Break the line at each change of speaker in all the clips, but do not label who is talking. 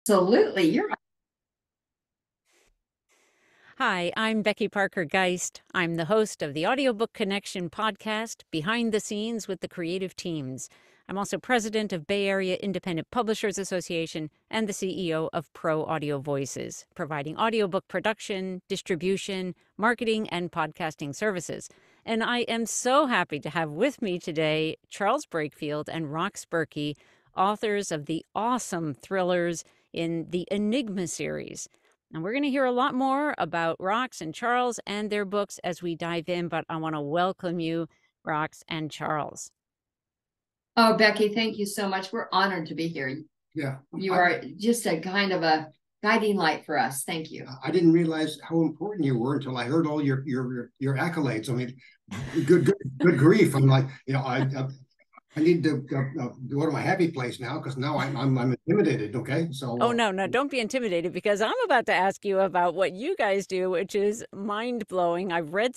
Absolutely. You're
Hi, I'm Becky Parker-Geist. I'm the host of the Audiobook Connection podcast, Behind the Scenes with the Creative Teams. I'm also president of Bay Area Independent Publishers Association and the CEO of Pro Audio Voices, providing audiobook production, distribution, marketing, and podcasting services. And I am so happy to have with me today Charles Breakfield and Rox Burkey, authors of the awesome thrillers in the Enigma series. And we're going to hear a lot more about Rox and Charles and their books as we dive in, but I want to welcome you, Rox and Charles.
Oh, Becky, thank you so much. We're honored to be here.
Yeah.
You are just a kind of a guiding light for us. Thank you.
I didn't realize how important you were until I heard all your accolades. I mean, good grief. I'm like, I need to go to my happy place now because now I'm intimidated. Okay, so
Oh no, don't be intimidated because I'm about to ask you about what you guys do, which is mind blowing. I've read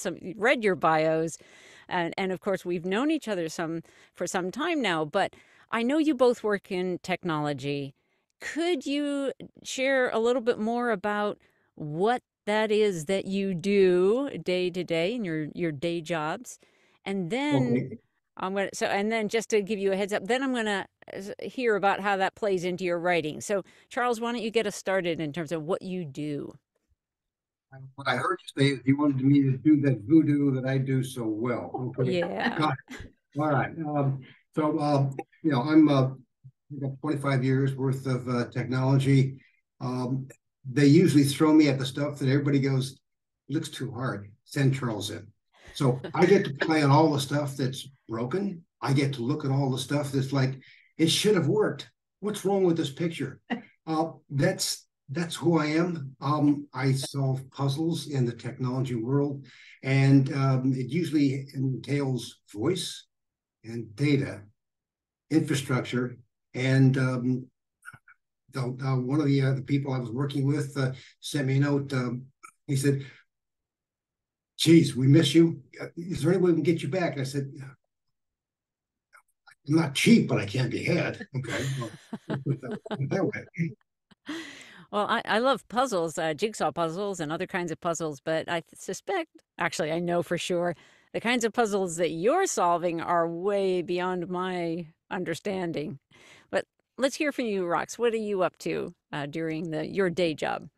your bios, and of course we've known each other for some time now. But I know you both work in technology. Could you share a little bit more about what that is that you do day to day in your day jobs, and then
okay.
and then just to give you a heads up, then I'm gonna hear about how that plays into your writing. So, Charles, why don't you get us started in terms of what you do?
What I heard you say is you wanted me to do that voodoo that I do so well. Okay,
Yeah.
got it. All right. I'm I've got 25 years worth of technology. They usually throw me at the stuff that everybody goes, looks too hard. Send Charles in. So I get to play on all the stuff that's broken. I get to look at all the stuff that's like, it should have worked. What's wrong with this picture? That's who I am. I solve puzzles in the technology world, and it usually entails voice and data, infrastructure, and one of the people I was working with sent me a note. He said, "Geez, we miss you. Is there any way we can get you back?" And I said, "I'm not cheap, but I can't be had." Okay, well, that way.
Well, I love puzzles, jigsaw puzzles and other kinds of puzzles, but I suspect, actually, I know for sure, the kinds of puzzles that you're solving are way beyond my understanding. But let's hear from you, Rox. What are you up to during your day job?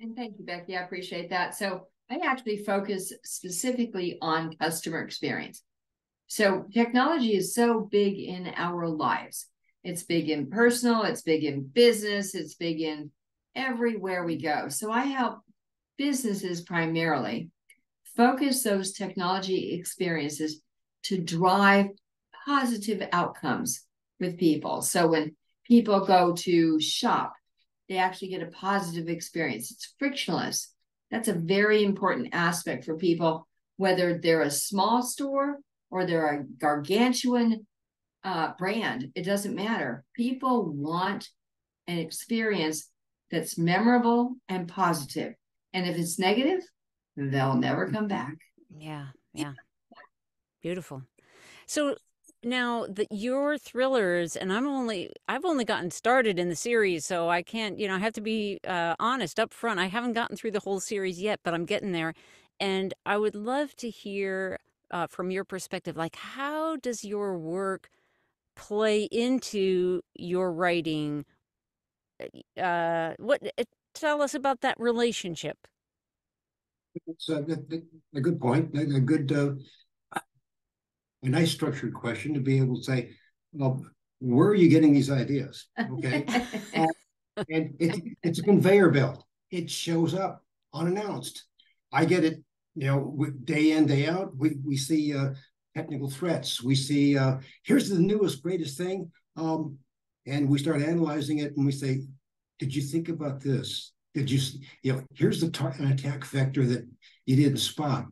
And thank you, Becky. I appreciate that. So I actually focus specifically on customer experience. So technology is so big in our lives. It's big in personal, it's big in business, it's big in everywhere we go. So I help businesses primarily focus those technology experiences to drive positive outcomes with people. So when people go to shop, they actually get a positive experience. It's frictionless. That's a very important aspect for people, whether they're a small store or they're a gargantuan brand. It doesn't matter. People want an experience that's memorable and positive. And if it's negative, they'll never come back.
Yeah, yeah. Beautiful. So now your thrillers, and I've only gotten started in the series, so I can't, I have to be honest up front. I haven't gotten through the whole series yet, but I'm getting there. And I would love to hear from your perspective, like how does your work play into your writing? What tell us about that relationship?
It's a good point, a nice structured question to be able to say, well, where are you getting these ideas? Okay. And it's a conveyor belt. It shows up unannounced. I get it, day in, day out. We see technical threats. We see here's the newest, greatest thing. And we start analyzing it and we say, did you think about this? Did here's an attack vector that you didn't spot.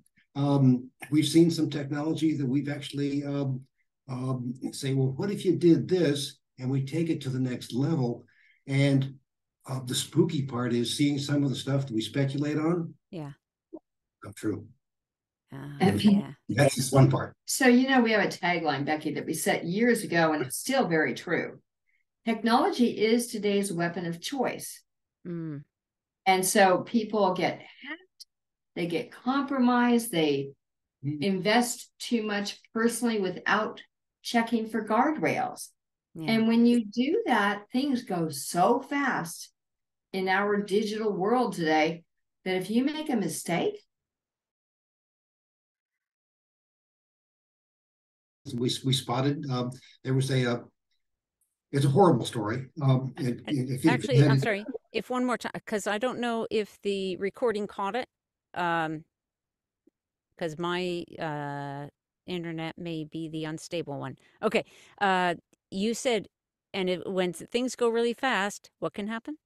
We've seen some technology that we've actually say, well, what if you did this? And we take it to the next level. And the spooky part is seeing some of the stuff that we speculate on
Yeah.
come true.
Yeah.
That's just one part.
So, we have a tagline, Becky, that we set years ago, and it's still very true. technology is today's weapon of choice.
Mm.
And so people get hacked, they get compromised, they invest too much personally without checking for guardrails.
Yeah.
And when you do that, things go so fast in our digital world today that if you make a mistake,
we spotted there was it's a horrible story.
Actually, I'm sorry. If one more time, because I don't know if the recording caught it, because my internet may be the unstable one. Okay. You said, and when things go really fast, what can happen?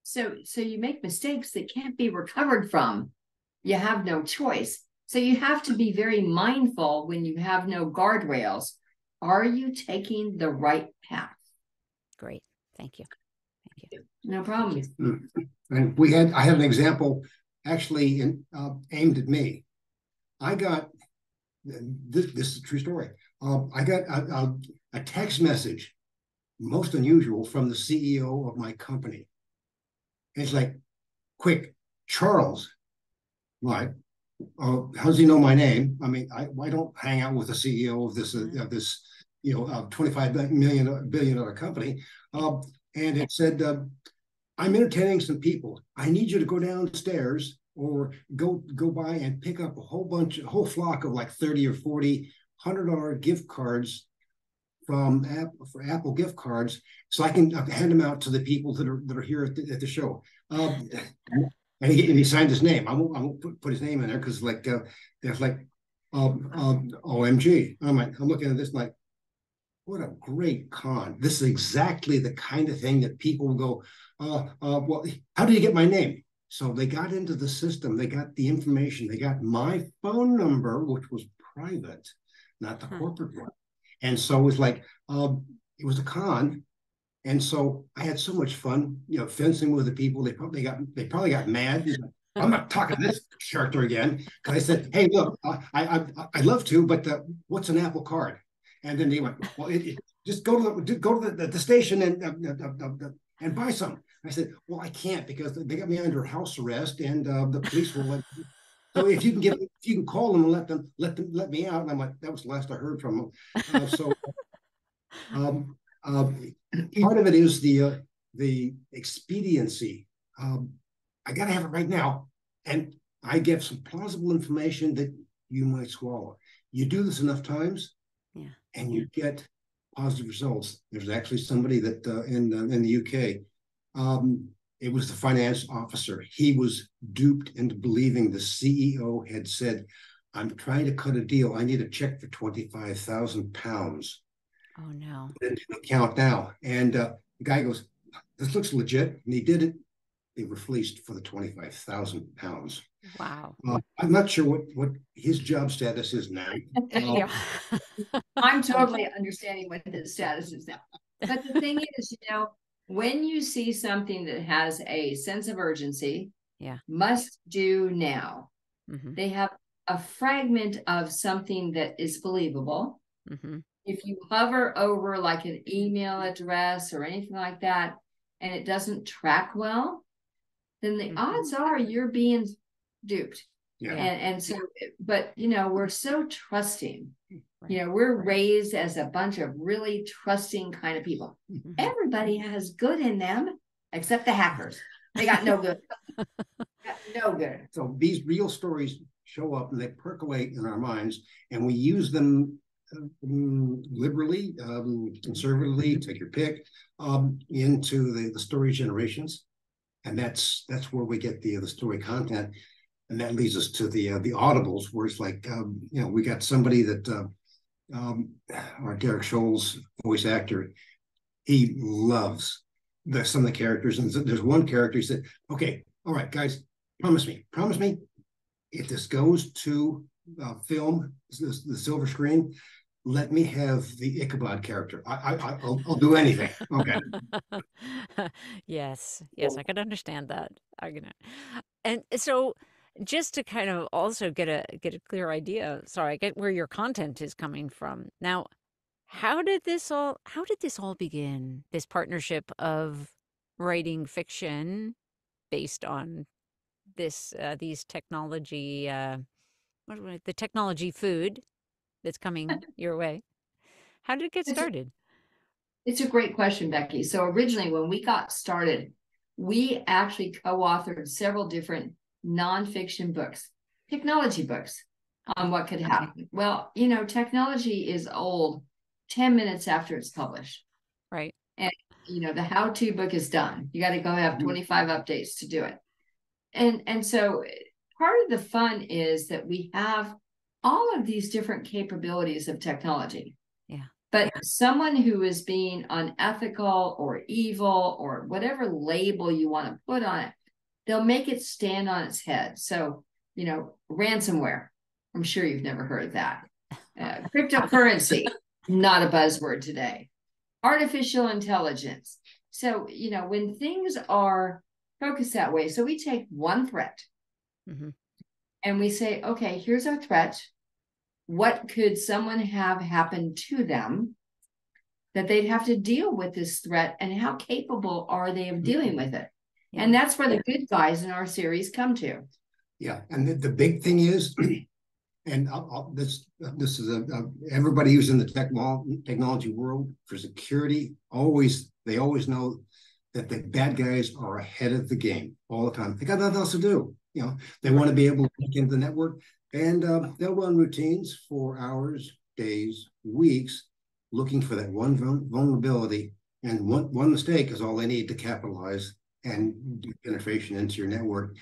so you make mistakes that can't be recovered from. You have no choice. So you have to be very mindful when you have no guardrails. Are you taking the right path?
Great. Thank you. Thank you.
No problem.
And I had an example actually aimed at me. I got this is a true story. I got a text message, most unusual, from the CEO of my company. And it's like, quick, Charles, right? How does he know my name? I mean, I don't hang out with the CEO of this $25 billion company. And it said, I'm entertaining some people. I need you to go downstairs or go by and pick up a whole flock of like 30 or 40 $100 gift cards from Apple gift cards, so I can hand them out to the people that are here at the show. And he signed his name. I won't put his name in there because there's like OMG. I'm looking at this like, what a great con. This is exactly the kind of thing that people will go, well, how did you get my name? So they got into the system, they got the information, they got my phone number, which was private, not the corporate one. And so it was like, it was a con. And so I had so much fun, fencing with the people. They probably got mad. I'm not talking to this character again. Because I said, hey, look, I'd love to, but what's an Apple card? And then they went, well, just go to the station and buy some. I said, well, I can't because they got me under house arrest and the police will let me. So if you can call them and let me out. And I'm like, that was the last I heard from them. Part of it is the expediency. I got to have it right now, and I give some plausible information that you might swallow. You do this enough times, and you get positive results. There's actually somebody that in the UK, it was the finance officer. He was duped into believing the CEO had said, "I'm trying to cut a deal. I need a check for £25,000."
Oh no!
Into the account now, and the guy goes, "This looks legit," and he did it. They were fleeced for the £25,000.
Wow!
I'm not sure what his job status is now.
I'm totally understanding what his status is now. But the thing is, when you see something that has a sense of urgency, must do now, they have a fragment of something that is believable. If you hover over like an email address or anything like that, and it doesn't track well, then the odds are you're being duped. And so, but we're so trusting. We're raised as a bunch of really trusting kind of people. Everybody has good in them, except the hackers. They got no good. No good.
So these real stories show up and they percolate in our minds, and we use them liberally, conservatively, take your pick, into the story generations, and that's where we get the story content, and that leads us to the audibles, where it's like we got somebody that our Derek Scholl's voice actor, he loves some of the characters, and there's one character he said, "Okay, all right, guys, promise me, if this goes to film, the silver screen, let me have the Ichabod character. I'll do anything." Okay.
Yes, I can understand that. And so, just to kind of also get a clear idea. Sorry, I get where your content is coming from. Now, How did this all begin? This partnership of writing fiction based on these technology, the technology food that's coming your way. How did it get started?
It's a great question, Becky. So originally when we got started, we actually co-authored several different nonfiction books, technology books on what could happen. Well, technology is old 10 minutes after it's published.
Right.
And, the how-to book is done. You got to go have 25 updates to do it. And so part of the fun is that we have all of these different capabilities of technology.
Yeah.
But someone who is being unethical or evil or whatever label you want to put on it, they'll make it stand on its head. So, ransomware. I'm sure you've never heard of that. Cryptocurrency, not a buzzword today. Artificial intelligence. So, when things are focused that way, so we take one threat and we say, okay, here's our threat. What could someone have happen to them that they'd have to deal with this threat, and how capable are they of dealing with it? Yeah. And that's where the good guys in our series come to.
Yeah, and the big thing is, and this is everybody who's in the technology world for security, they always know that the bad guys are ahead of the game all the time. They got nothing else to do. They want to be able to get into the network, and they'll run routines for hours, days, weeks, looking for that one vulnerability, and one mistake is all they need to capitalize and do penetration into your network,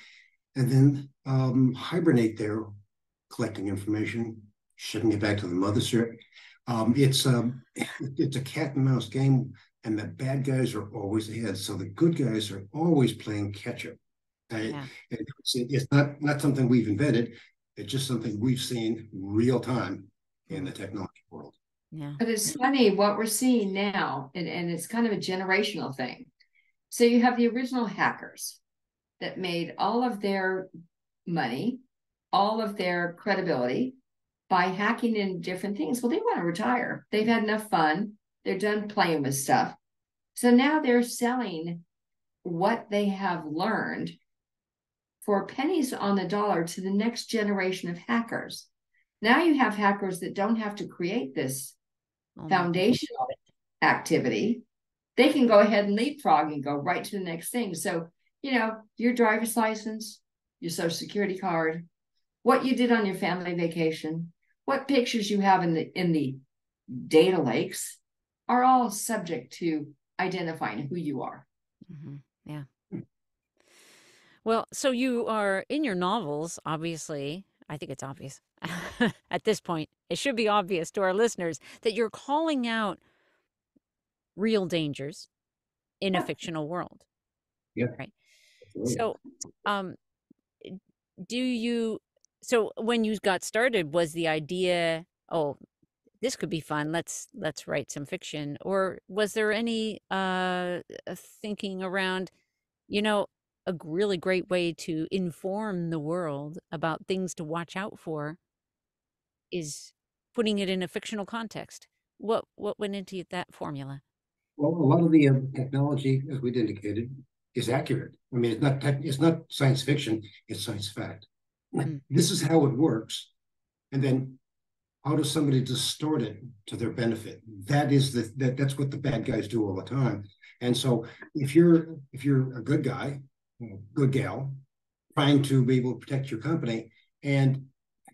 and then hibernate there, collecting information, shipping it back to the mothership. It's a cat and mouse game, and the bad guys are always ahead, so the good guys are always playing catch up. It's not something we've invented. It's just something we've seen real time in the technology world.
Yeah.
But it's funny what we're seeing now, and it's kind of a generational thing. So you have the original hackers that made all of their money, all of their credibility by hacking in different things. Well, they want to retire. They've had enough fun. They're done playing with stuff. So now they're selling what they have learned for pennies on the dollar to the next generation of hackers. Now you have hackers that don't have to create this foundational activity. They can go ahead and leapfrog and go right to the next thing. So, your driver's license, your social security card, what you did on your family vacation, what pictures you have in the data lakes are all subject to identifying who you are.
Yeah. Well, so you are in your novels, obviously. I think it's obvious at this point. It should be obvious to our listeners that you're calling out real dangers in a fictional world.
Yeah.
Right. So, so when you got started, was the idea, oh, this could be fun, let's write some fiction, or was there any thinking around, a really great way to inform the world about things to watch out for is putting it in a fictional context? What went into that formula?
Well, a lot of the technology, as we'd indicated, is accurate. I mean, it's not science fiction; it's science fact. This is how it works, and then how does somebody distort it to their benefit? That's what the bad guys do all the time. And so, if you're a good guy, good gal, trying to be able to protect your company, and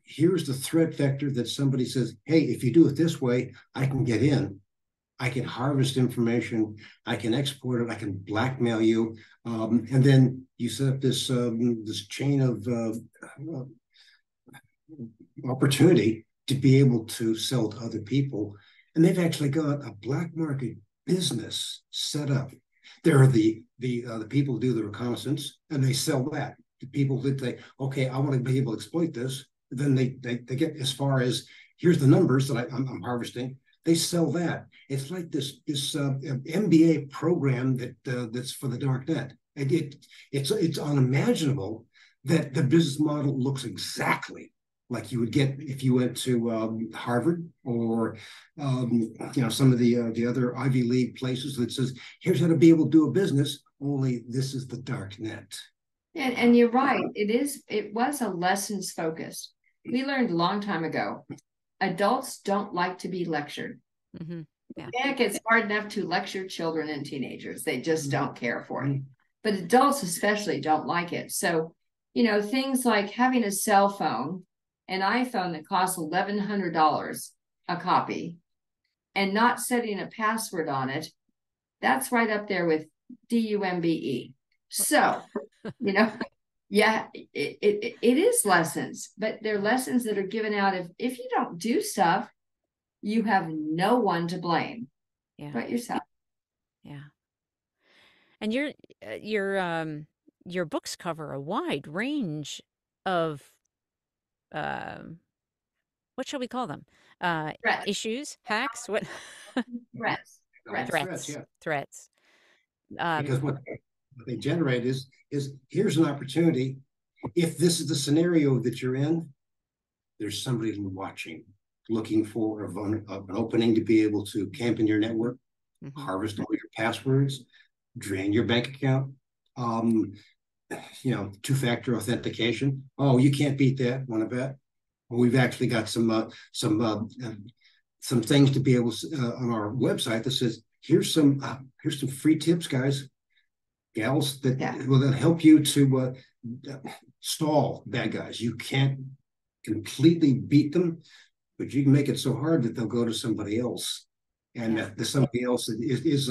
here's the threat vector that somebody says, hey, if you do it this way, I can get in. I can harvest information, I can export it, I can blackmail you, and then you set up this chain of opportunity to be able to sell to other people. And they've actually got a black market business set up. There are the people who do the reconnaissance, and they sell that. The people that say, okay, I want to be able to exploit this. Then they get as far as, here's the numbers that I'm harvesting. They sell that. It's like this MBA program that's for the dark net. It's unimaginable that the business model looks exactly like you would get if you went to Harvard or some of the other Ivy League places that says, here's how to be able to do a business, only this is the dark net.
And you're right. It was a lessons focus. We learned a long time ago, adults don't like to be lectured.
Mm-hmm. Yeah.
Heck, it's hard enough to lecture children and teenagers. They just don't care for it. But adults especially don't like it. So, things like having a cell phone, an iPhone that costs $1,100 a copy, and not setting a password on it, that's right up there with DUMBE. So, yeah, it is lessons, but they're lessons that are given out if you don't do stuff, you have no one to blame but yourself.
Yeah. And your books cover a wide range of what shall we call them? Issues, hacks, what? Threats.
Because what they generate is here's an opportunity. If this is the scenario that you're in, there's somebody watching, looking for an opening to be able to camp in your network, harvest all your passwords, drain your bank account, two-factor authentication. Oh, you can't beat that. Want to bet? Well, we've actually got some things to be able to, on our website that says here's some free tips, guys, gals, that will help you to stall bad guys. You can't completely beat them, but you can make it so hard that they'll go to somebody else, and the somebody else is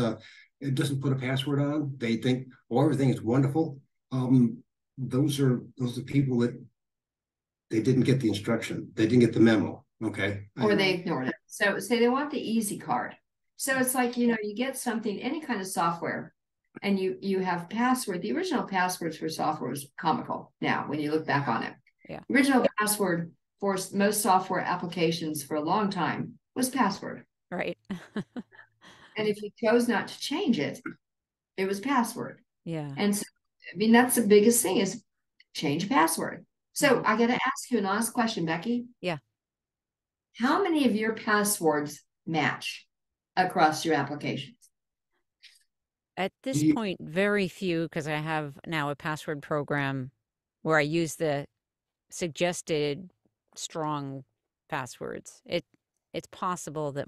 it doesn't put a password on. They think, everything is wonderful. Those are people that they didn't get the instruction. They didn't get the memo. Okay.
Or they ignored it. So say they want the easy card. So it's like, you get something, any kind of software, and you have password. The original passwords for software was comical now when you look back on it.
Yeah.
Original password for most software applications for a long time was password.
Right.
And if you chose not to change it, it was password.
Yeah.
And so, that's the biggest thing is change password. So I got to ask you an honest question, Becky.
Yeah.
How many of your passwords match across your applications?
At this point, very few, because I have now a password program where I use the suggested strong passwords. It's possible that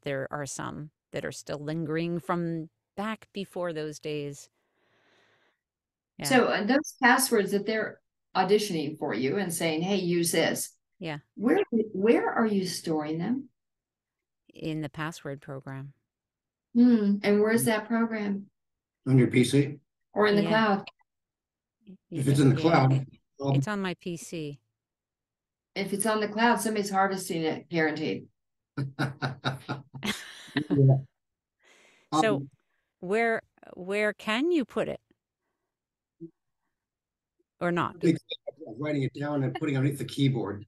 there are some that are still lingering from back before those days. Yeah.
So those passwords that they're auditioning for you and saying, hey, use this.
Yeah.
Where are you storing them?
In the password program.
And where's that program?
On your PC?
Or in the cloud?
If it's in the cloud.
It's on my PC.
If it's on the cloud, somebody's harvesting it, guaranteed.
So where can you put it? Or not?
Writing it down and putting it underneath the keyboard.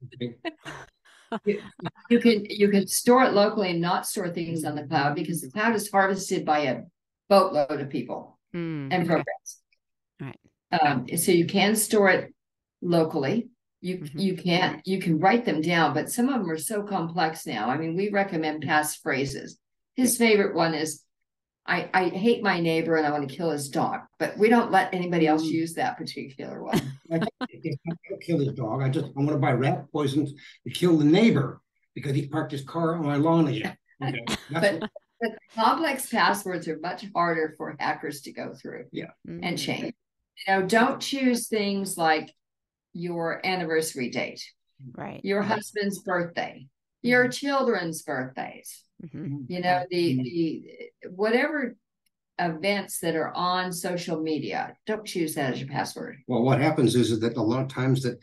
You can store it locally and not store things on the cloud, because the cloud is harvested by a boatload of people and programs.
Right.
So you can store it locally. You can write them down, but some of them are so complex now. We recommend passphrases. His favorite one is, I hate my neighbor and I want to kill his dog, but we don't let anybody else use that particular one.
I don't kill his dog. I want to buy rat poison to kill the neighbor because he parked his car on my lawn again. Okay.
But complex passwords are much harder for hackers to go through and change. Don't choose things like your anniversary date,
right?
Your husband's birthday, your children's birthdays. The whatever events that are on social media, don't choose that as your password.
Well, what happens is that a lot of times that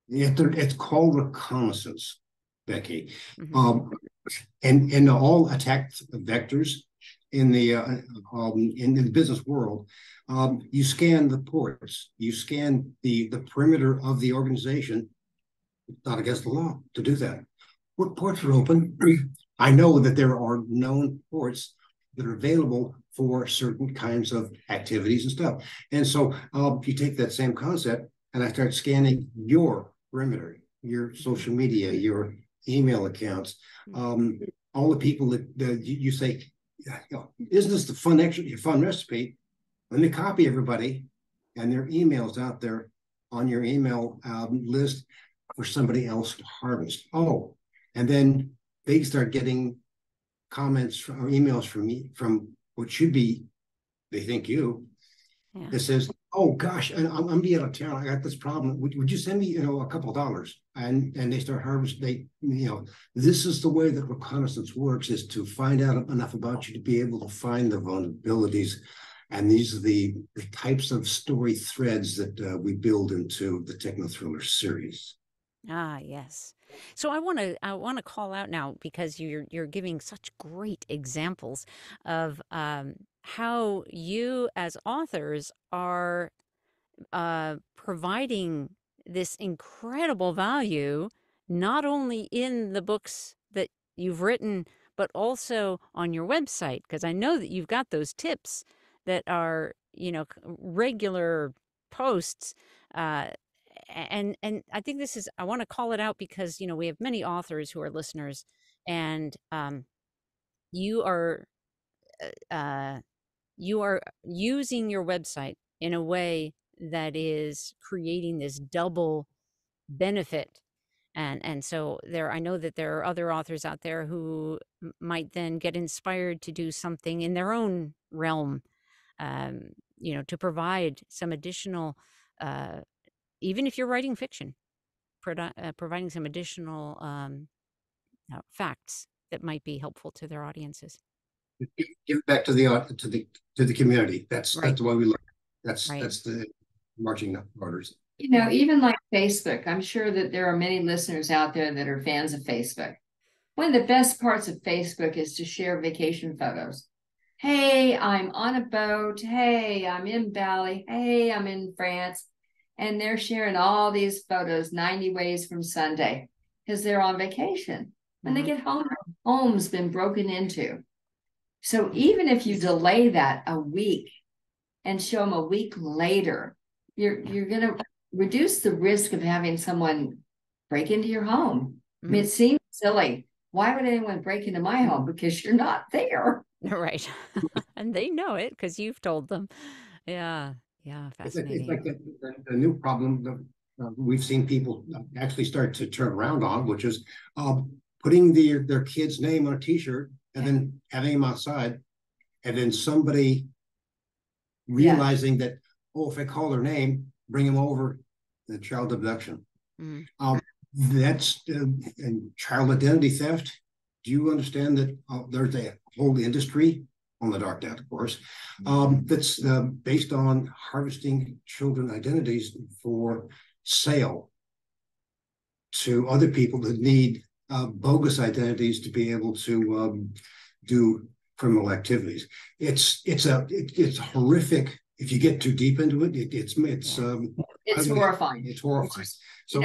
it's called reconnaissance, Becky, and all attack vectors in the business world. You scan the ports, you scan the perimeter of the organization. It's not against the law to do that. What ports are open? I know that there are known ports that are available for certain kinds of activities and stuff. And so you take that same concept and I start scanning your perimeter, your social media, your email accounts, all the people that you say, isn't this the fun recipe? Let me copy everybody and their emails out there on your email list for somebody else to harvest. Oh, and then they start getting comments or emails from me from what should be, they think you, that says, oh gosh, I'm be out of town. I got this problem. Would you send me, a couple of dollars? And they start harvesting. This is the way that reconnaissance works: is to find out enough about you to be able to find the vulnerabilities. And these are the types of story threads that we build into the Techno Thriller series.
Ah, yes. So I want to call out now, because you're giving such great examples of how you as authors are providing this incredible value, not only in the books that you've written, but also on your website, because I know that you've got those tips that are, regular posts. And I think I want to call it out because, we have many authors who are listeners, and you are using your website in a way that is creating this double benefit. And so I know that there are other authors out there who might then get inspired to do something in their own realm, to provide some additional, even if you're writing fiction, providing some additional facts that might be helpful to their audiences.
Give it back to the community. That's
Right.
the way we look. That's the marching orders.
Even like Facebook, I'm sure that there are many listeners out there that are fans of Facebook. One of the best parts of Facebook is to share vacation photos. Hey, I'm on a boat. Hey, I'm in Bali. Hey, I'm in France. And they're sharing all these photos 90 ways from Sunday because they're on vacation. When they get home, their home's been broken into. So even if you delay that a week and show them a week later, you're going to reduce the risk of having someone break into your home. I mean, it seems silly. Why would anyone break into my home? Because you're not there.
Right. And they know it because you've told them. Yeah. Fascinating.
It's like the new problem that we've seen people actually start to turn around on, which is putting their kid's name on a T-shirt and then having them outside, and then somebody realizing that, if I call their name, bring them over, the child abduction. That's and child identity theft. Do you understand that there's a whole industry on the dark net, of course, that's based on harvesting children identities for sale to other people that need bogus identities to be able to do criminal activities. It's horrific. If you get too deep into it, it's
horrifying.
It's horrifying. So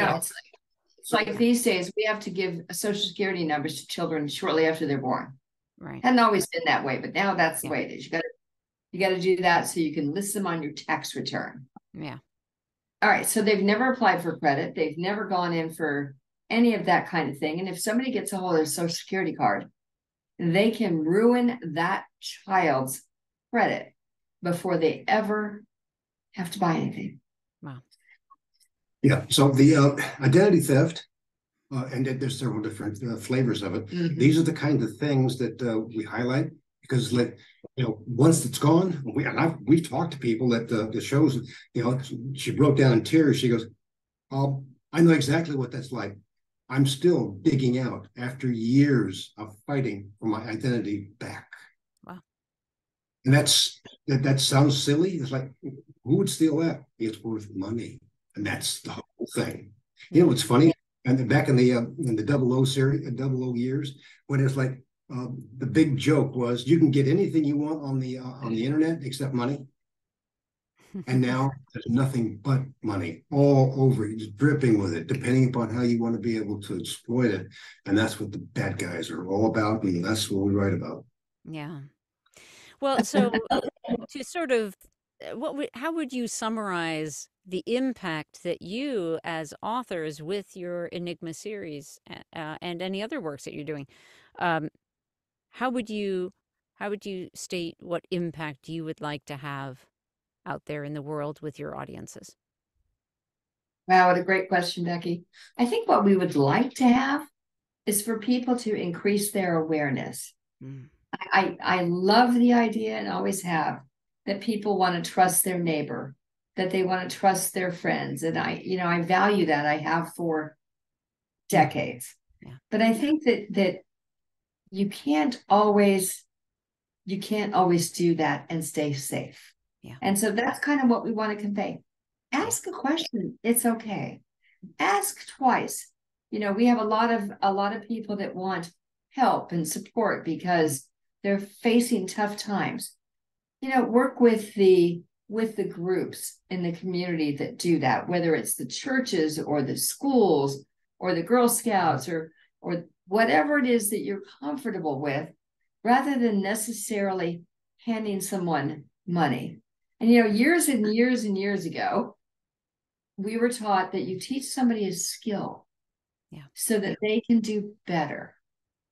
it's like these days we have to give Social Security numbers to children shortly after they're born.
Right.
Hadn't always been that way, but now that's the way it is. You got to do that so you can list them on your tax return.
Yeah.
All right. So they've never applied for credit. They've never gone in for any of that kind of thing. And if somebody gets a hold of their Social Security card, they can ruin that child's credit before they ever have to buy anything.
Wow.
Yeah. So the identity theft, and there's several different flavors of it. These are the kinds of things that we highlight because, once it's gone, we've talked to people that the shows, she broke down in tears. She goes, I know exactly what that's like. I'm still digging out after years of fighting for my identity back.
Wow.
And that sounds silly. It's like, who would steal that? It's worth money. And that's the whole thing. It's funny. And back in the 00 series, 00 years, when it's like the big joke was you can get anything you want on the internet except money. And now there's nothing but money all over you, just dripping with it, depending upon how you want to be able to exploit it. And that's what the bad guys are all about, and that's what we write about.
Yeah. Well, so to sort of, how would you summarize the impact that you as authors with your Enigma series and any other works that you're doing, um, how would you state what impact you would like to have out there in the world with your audiences?
Wow, what a great question, Becky. I think what we would like to have is for people to increase their awareness.
Mm.
I love the idea and always have that people want to trust their neighbor, that they want to trust their friends. And I value that. I have for decades.
Yeah.
But I think that you can't always do that and stay safe.
Yeah.
And so that's kind of what we want to convey. Ask a question. It's okay. Ask twice. We have a lot of people that want help and support because they're facing tough times. Work with the groups in the community that do that, whether it's the churches or the schools or the Girl Scouts or whatever it is that you're comfortable with, rather than necessarily handing someone money. And years and years and years ago, we were taught that you teach somebody a skill, so that they can do better.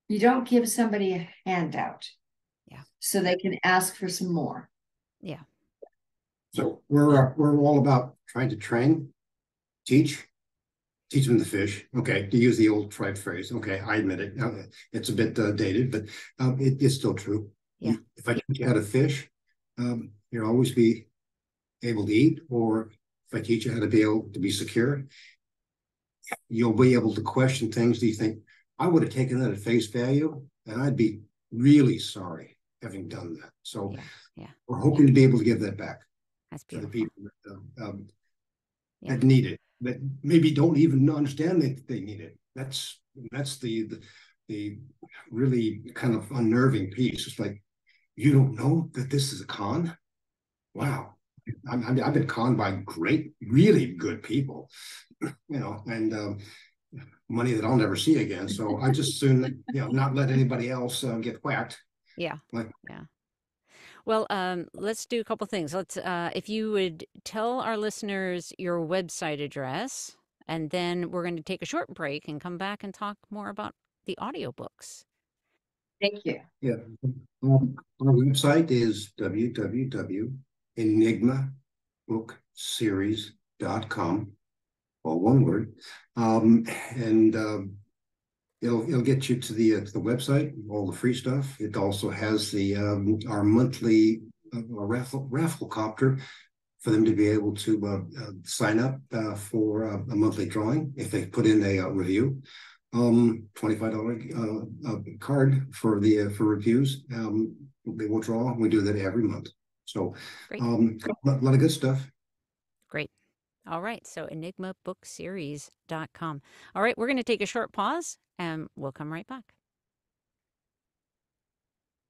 You don't give somebody a handout, so they can ask for some more.
Yeah.
So we're all about trying to train, teach them to fish. Okay, to use the old tribe phrase. Okay, I admit it. It's a bit dated, but it's still true.
Yeah.
If I teach you how to fish, you'll always be able to eat. Or if I teach you how to be able to be secure, you'll be able to question things that you think, I would have taken that at face value, and I'd be really sorry having done that. So we're hoping to be able to give that back to the people that need it, that maybe don't even understand that they need it. That's the really kind of unnerving piece. It's like, you don't know that this is a con? Wow. I've been conned by great, really good people, and money that I'll never see again. So I just soon, not let anybody else get whacked.
Yeah. Well, let's do a couple things. Let's, if you would tell our listeners your website address, and then we're going to take a short break and come back and talk more about the audiobooks.
Thank you.
Yeah. Our website is www.enigmabookseries.com, all one word. And it'll get you to the website, all the free stuff. It also has the our monthly raffle copter for them to be able to sign up for a monthly drawing if they put in a review. $25 card for reviews. They will draw. We do that every month. So a lot of good stuff.
Great. All right. So enigmabookseries.com. All right. We're going to take a short pause and we'll come right back.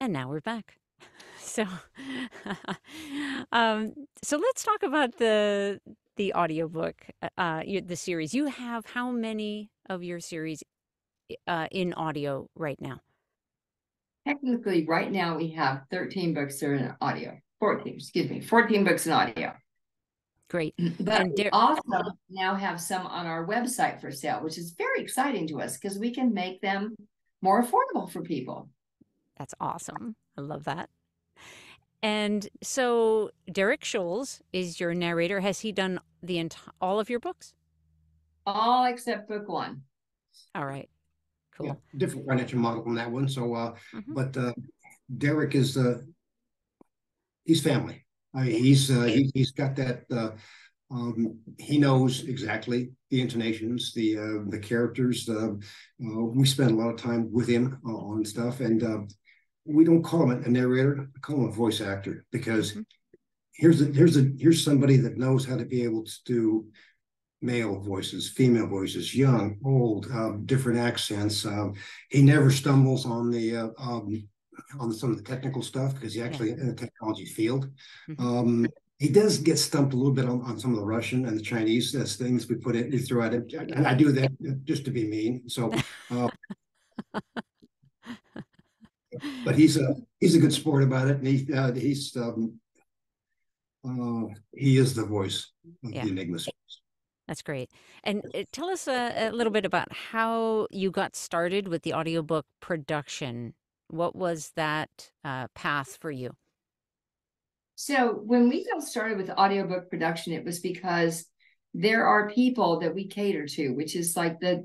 And now we're back. So, so let's talk about the audiobook, the series. You have how many of your series in audio right now?
Technically, right now we have 13 books that are in audio. 14 books in audio.
Great.
But we also now have some on our website for sale, which is very exciting to us because we can make them more affordable for people.
That's awesome. I love that. And so Derek Scholes is your narrator. Has he done all of your books?
All except book one.
All right. Cool.
Yeah, different financial model on that one. So, but Derek is he's family. He's got that. He knows exactly the intonations, the characters. We spend a lot of time with him on stuff, and we don't call him a narrator. I call him a voice actor because here's somebody that knows how to be able to do male voices, female voices, young, old, different accents. He never stumbles on some of the technical stuff because he's actually in the technology field. He does get stumped a little bit on some of the Russian and the Chinese things we put in, we throw at him, and I do that just to be mean. So, but he's a good sport about it, and he's he is the voice of
Yeah.
the Enigma series.
That's great. And tell us a little bit about how you got started with the audiobook production. What was that path for you?
So when we got started with audiobook production, it was because there are people that we cater to, which is like the,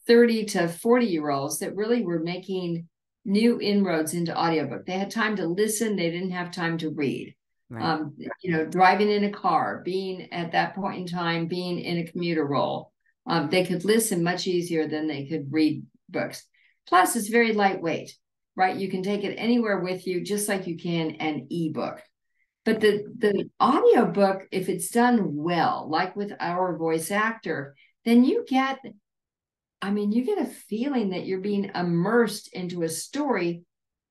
30 to 40-year-olds that really were making new inroads into audiobook. They had time to listen. They didn't have time to read.
Right.
Driving in a car, being at that point in time, being in a commuter role, they could listen much easier than they could read books. Plus, it's very lightweight, right? You can take it anywhere with you, just like you can an ebook. But the audiobook, if it's done well, like with our voice actor, then you get a feeling that you're being immersed into a story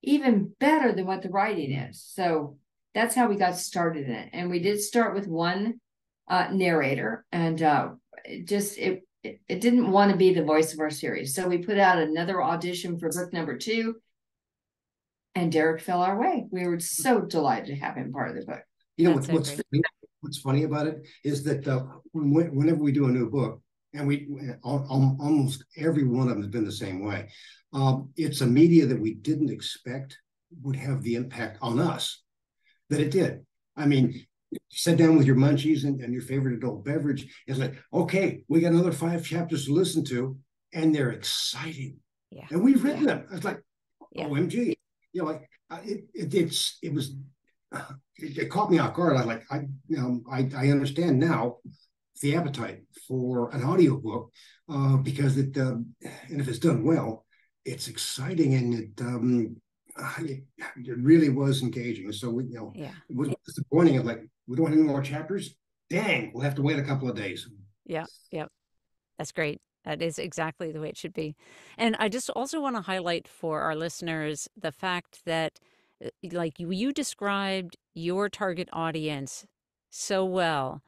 even better than what the writing is. So that's how we got started in it. And we did start with one narrator, and it didn't want to be the voice of our series. So we put out another audition for book number 2, and Derek fell our way. We were so delighted to have him part of the book.
What's funny about it is that whenever we do a new book, and almost every one of them has been the same way. It's a media that we didn't expect would have the impact on us that it did. I mean, sit down with your munchies and your favorite adult beverage. It's like, okay, we got another 5 chapters to listen to, and they're exciting.
Yeah.
And we've written them. It's like, OMG. It caught me off guard. I understand now the appetite for an audiobook because it and if it's done well, it's exciting, and it really was engaging. So it was disappointing. Of like, we don't have any more chapters. Dang, we'll have to wait a couple of days.
Yeah, that's great. That is exactly the way it should be. And I just also want to highlight for our listeners the fact that, like you described your target audience so well.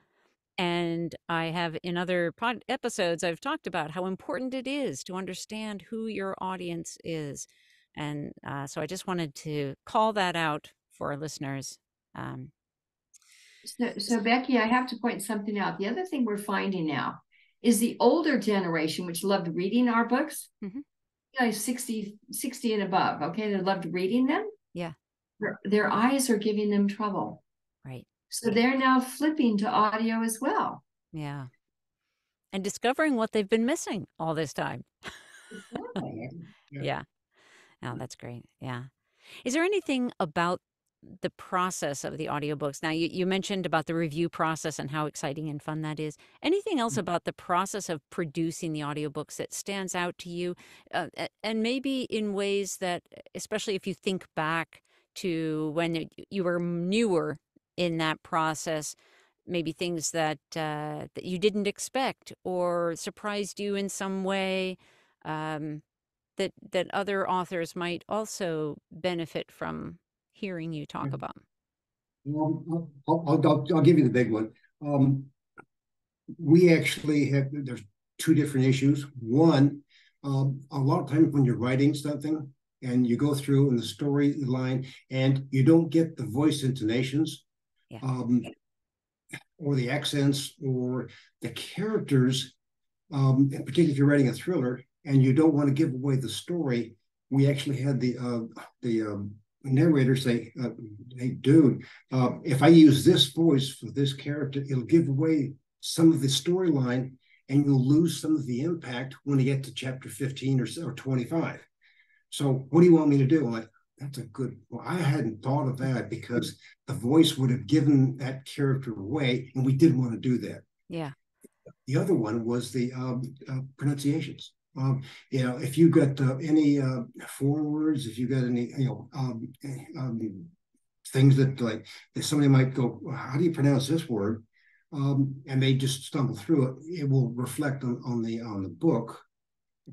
And I have in other episodes, I've talked about how important it is to understand who your audience is. And so I just wanted to call that out for our listeners.
So Becky, I have to point something out. The other thing we're finding now is the older generation, which loved reading our books, 60 and above, okay, they loved reading them.
Yeah.
Their eyes are giving them trouble.
Right.
So they're now flipping to audio as well.
Yeah. And discovering what they've been missing all this time. Yeah. Oh, that's great. Yeah. Is there anything about the process of the audiobooks? Now, you mentioned about the review process and how exciting and fun that is. Anything else about the process of producing the audiobooks that stands out to you? And maybe in ways that, especially if you think back to when you were newer in that process, maybe things that that you didn't expect or surprised you in some way, that other authors might also benefit from hearing you talk about?
I'll give you the big one. We actually there's 2 different issues. One, a lot of times when you're writing something and you go through in the storyline and you don't get the voice intonations, or the accents or the characters, and particularly if you're writing a thriller and you don't want to give away the story, we actually had the narrator say, hey, dude, if I use this voice for this character, it'll give away some of the storyline and you'll lose some of the impact when you get to chapter 15 or 25. So what do you want me to do? I'm like, that's a good, well, I hadn't thought of that because the voice would have given that character away and we didn't want to do that.
Yeah.
The other one was the pronunciations. If you got any foreign words, if you got any, things that somebody might go, how do you pronounce this word? And they just stumble through it. It will reflect on the book,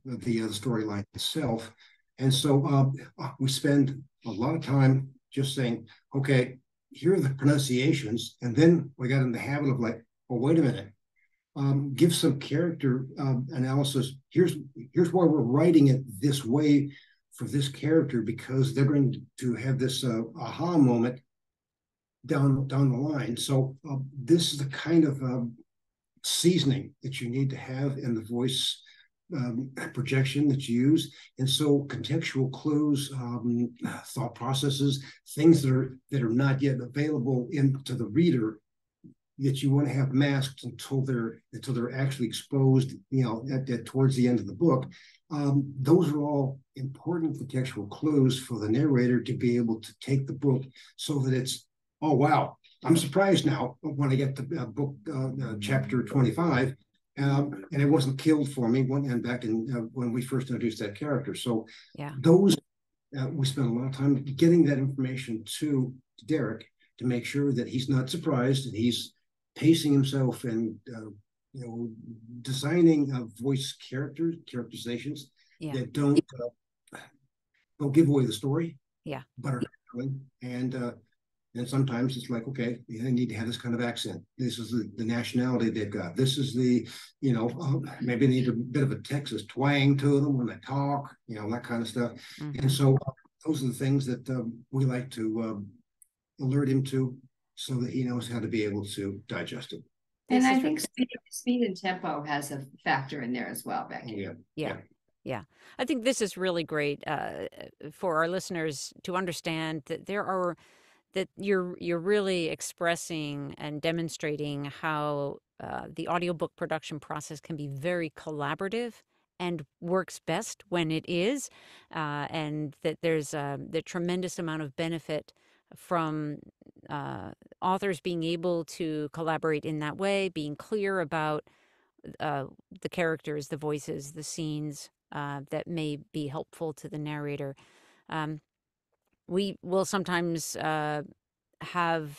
the storyline itself. And so we spend a lot of time just saying, okay, here are the pronunciations. And then we got in the habit of like, well, wait a minute. Give some character analysis. Here's why we're writing it this way for this character, because they're going to have this aha moment down the line. So this is the kind of seasoning that you need to have in the voice projection that you use. And so contextual clues, thought processes, things that are not yet available to the reader, that you want to have masked until they're actually exposed, at towards the end of the book. Those are all important contextual clues for the narrator to be able to take the book so that it's, oh wow, I'm surprised now when I get to book chapter 25, and it wasn't killed for me back in when we first introduced that character. So those we spent a lot of time getting that information to Derek to make sure that he's not surprised and he's pacing himself and designing voice characterizations that don't give away the story, but are and sometimes it's like, okay, they need to have this kind of accent. This is the nationality they've got. This is the, maybe they need a bit of a Texas twang to them when they talk, that kind of stuff. Mm-hmm. And so those are the things that we like to alert him to, so that he knows how to be able to digest it.
And I think speed and tempo has a factor in there as well, Becky.
Yeah. I think this is really great for our listeners to understand that you're really expressing and demonstrating how the audiobook production process can be very collaborative and works best when it is, and that there's the tremendous amount of benefit from authors being able to collaborate in that way, being clear about the characters, the voices, the scenes that may be helpful to the narrator. We will sometimes have,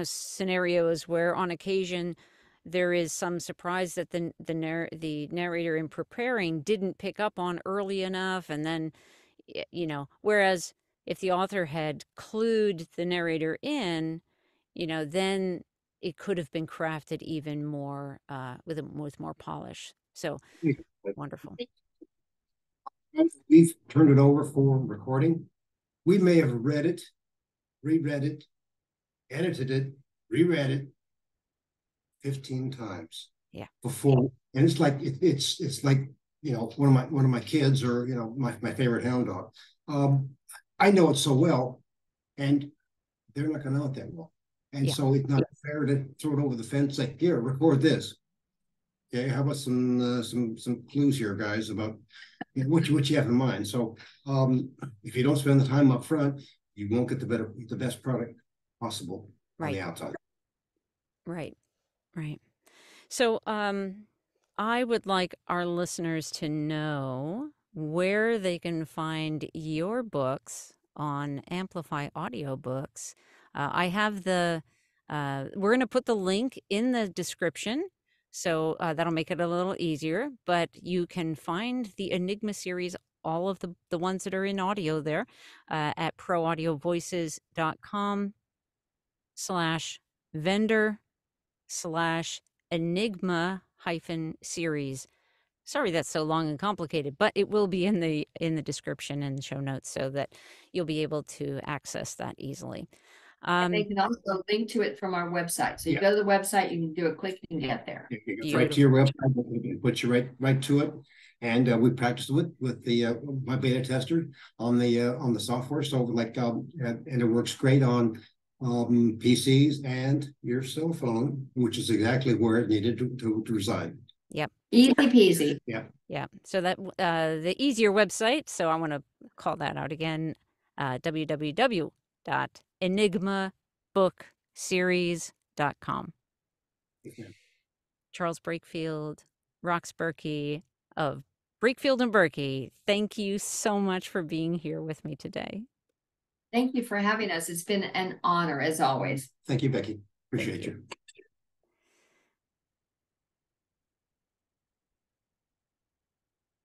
scenarios where on occasion there is some surprise that the narrator in preparing didn't pick up on early enough. And then, whereas if the author had clued the narrator in, then it could have been crafted even more with more polish. So wonderful.
We've turned it over for recording. We may have read it, reread it, edited it, reread it 15 times. Before, and it's like it's like one of my kids, or my favorite hound dog. I know it so well, and they're not going to know it that well, and so it's not fair to throw it over the fence. Like, here, record this. Okay, how about some clues here, guys, about what you have in mind. So if you don't spend the time up front, you won't get the best product possible on the outside.
Right. So I would like our listeners to know where they can find your books on Amplify Audiobooks. I have we're going to put the link in the description, so that'll make it a little easier. But you can find the Enigma series, all of the ones that are in audio there, at proaudiovoices.com/vendor/enigma-series. Sorry that's so long and complicated, but it will be in the description and show notes so that you'll be able to access that easily.
And they can also link to it from our website. So you go to the website, you can do a click and get there.
It's right to your website, it puts you right to it. And we practiced with my beta tester on the software. So and it works great on PCs and your cell phone, which is exactly where it needed to reside.
Yep.
Easy peasy.
Yeah. So that the easier website. So I want to call that out again. www.enigmabookseries.com. Charles Breakfield, Rox Burkey of Breakfield and Burkey, thank you so much for being here with me today.
Thank you for having us. It's been an honor, as always.
Thank you, Becky. Appreciate you.